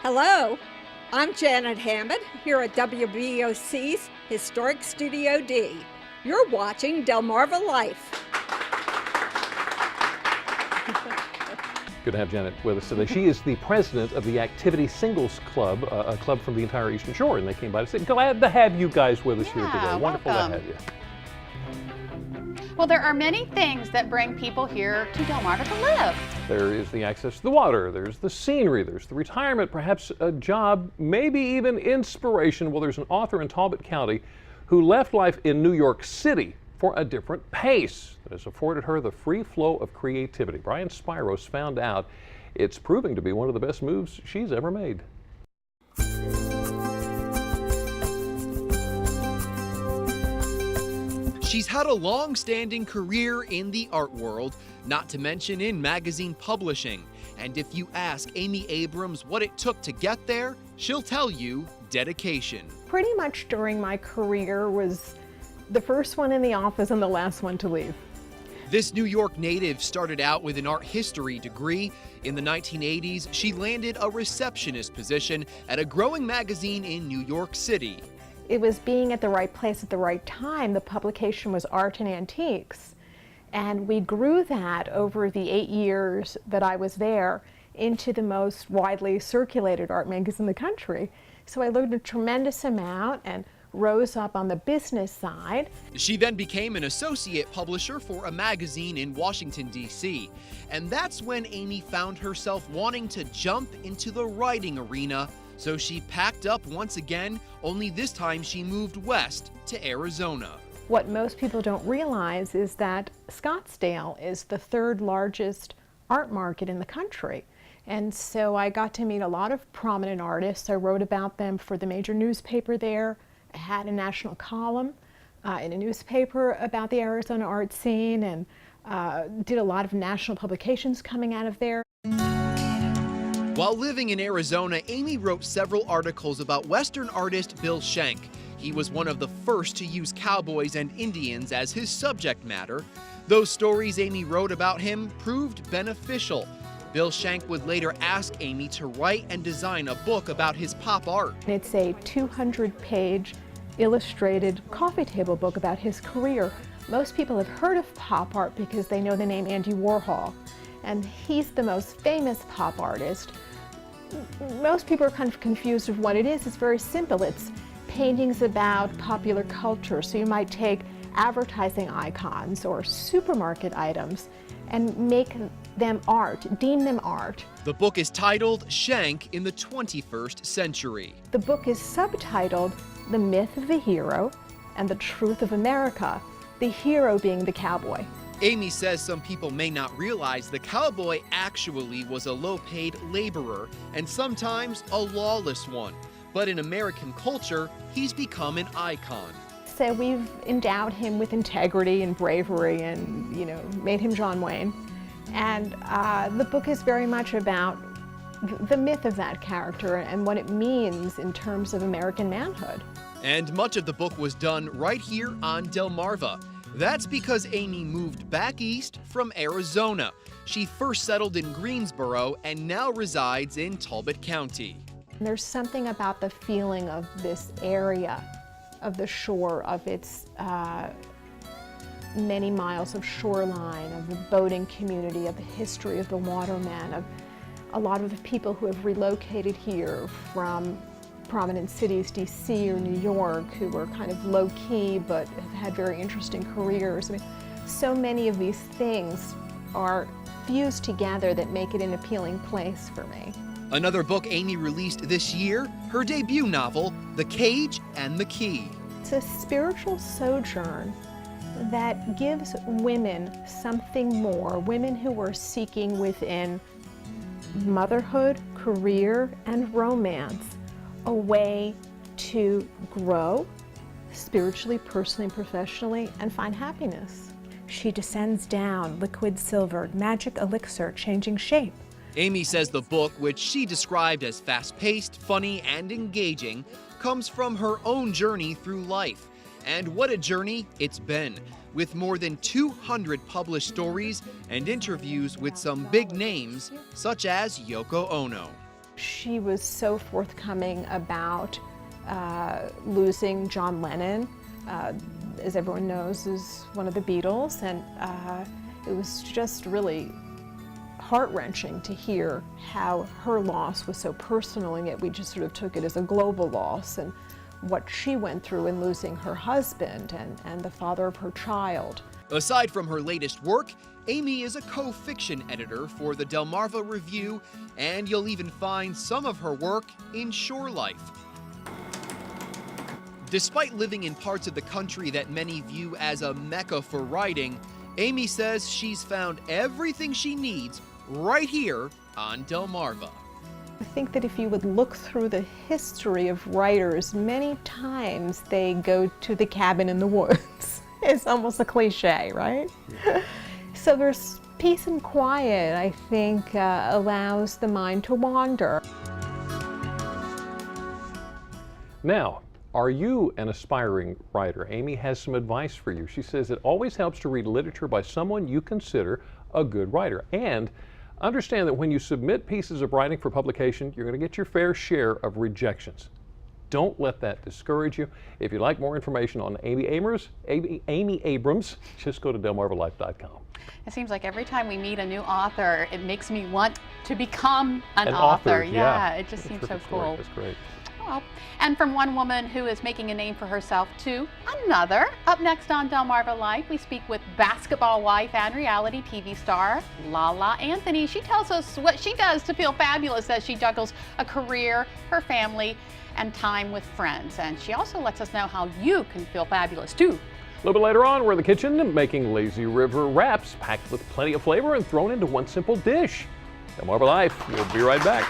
Hello, I'm Janet Hammond here at WBOC's Historic Studio D. You're watching Delmarva Life. Good to have Janet with us today. She is the president of the Activity Singles Club, a club from the entire Eastern Shore, and they came by to say, glad to have you guys with us here today. Wonderful welcome. to have you. Well, there are many things that bring people here to Delmarva to live. There is the access to the water, there's the scenery, there's the retirement, perhaps a job, maybe even inspiration. Well, there's an author in Talbot County who left life in New York City for a different pace that has afforded her the free flow of creativity. Brian Spiros found out it's proving to be one of the best moves she's ever made. She's had a long-standing career in the art world, not to mention in magazine publishing. And if you ask Amy Abrams what it took to get there, she'll tell you dedication. Pretty much during my career was the first one in the office and the last one to leave. This New York native started out with an art history degree. In the 1980s, she landed a receptionist position at a growing magazine in New York City. It was being at the right place at the right time. The publication was Art and Antiques. And we grew that over the 8 years that I was there into the most widely circulated art magazine in the country. So I learned a tremendous amount and rose up on the business side. She then became an associate publisher for a magazine in Washington, D.C. And that's when Amy found herself wanting to jump into the writing arena. So she packed up once again, only this time she moved west to Arizona. What most people don't realize is that Scottsdale is the third largest art market in the country. And so I got to meet a lot of prominent artists. I wrote about them for the major newspaper there. I had a national column in a newspaper about the Arizona art scene, and did a lot of national publications coming out of there. While living in Arizona, Amy wrote several articles about Western artist Bill Schenck. He was one of the first to use cowboys and Indians as his subject matter. Those stories Amy wrote about him proved beneficial. Bill Schenck would later ask Amy to write and design a book about his pop art. It's a 200-page illustrated coffee table book about his career. Most people have heard of pop art because they know the name Andy Warhol, and he's the most famous pop artist. Most people are kind of confused of what it is. It's very simple. It's paintings about popular culture. So you might take advertising icons or supermarket items and make them art, deem them art. The book is titled Schenck in the 21st Century. The book is subtitled The Myth of the Hero and the Truth of America, the hero being the cowboy. Amy says some people may not realize the cowboy actually was a low-paid laborer and sometimes a lawless one. But in American culture, he's become an icon. So we've endowed him with integrity and bravery and, made him John Wayne. And the book is very much about the myth of that character and what it means in terms of American manhood. And much of the book was done right here on Delmarva. That's because Amy moved back east from Arizona. She first settled in Greensboro and now resides in Talbot County. There's something about the feeling of this area, of the shore, of its many miles of shoreline, of the boating community, of the history of the watermen, of a lot of the people who have relocated here from prominent cities, D.C. or New York, who were kind of low-key but have had very interesting careers. I mean, so many of these things are fused together that make it an appealing place for me. Another book Amy released this year, her debut novel, The Cage and the Key. It's a spiritual sojourn that gives women something more, women who are seeking within motherhood, career, and romance, a way to grow spiritually, personally, and professionally, and find happiness. She descends down, liquid silver, magic elixir, changing shape. Amy says the book, which she described as fast-paced, funny, and engaging, comes from her own journey through life. And what a journey it's been, with more than 200 published stories and interviews with some big names, such as Yoko Ono. she was so forthcoming about losing John Lennon, as everyone knows, is one of the Beatles, and it was just really heart-wrenching to hear how her loss was so personal, and yet we just sort of took it as a global loss, and what she went through in losing her husband and the father of her child. Aside from her latest work, Amy is a co-fiction editor for the Delmarva Review, and you'll even find some of her work in Shore Life. Despite living in parts of the country that many view as a mecca for writing, Amy says she's found everything she needs right here on Delmarva. I think that if you would look through the history of writers, many times they go to the cabin in the woods. It's almost a cliche, right? So there's peace and quiet, I think, allows the mind to wander. Now, are you an aspiring writer? Amy has some advice for you. She says it always helps to read literature by someone you consider a good writer. And understand that when you submit pieces of writing for publication, you're going to get your fair share of rejections. Don't let that discourage you. If you'd like more information on Amy Abrams, just go to delmarvalife.com. It seems like every time we meet a new author, it makes me want to become an author. Yeah, it just seems so cool. That's great. Well, and from one woman who is making a name for herself to another. Up next on Delmarva Life, we speak with basketball wife and reality TV star Lala Anthony. She tells us what she does to feel fabulous as she juggles a career, her family, and time with friends. And she also lets us know how you can feel fabulous too. A little bit later on, we're in the kitchen making lazy river wraps packed with plenty of flavor and thrown into one simple dish. Delmarva Life, we'll be right back.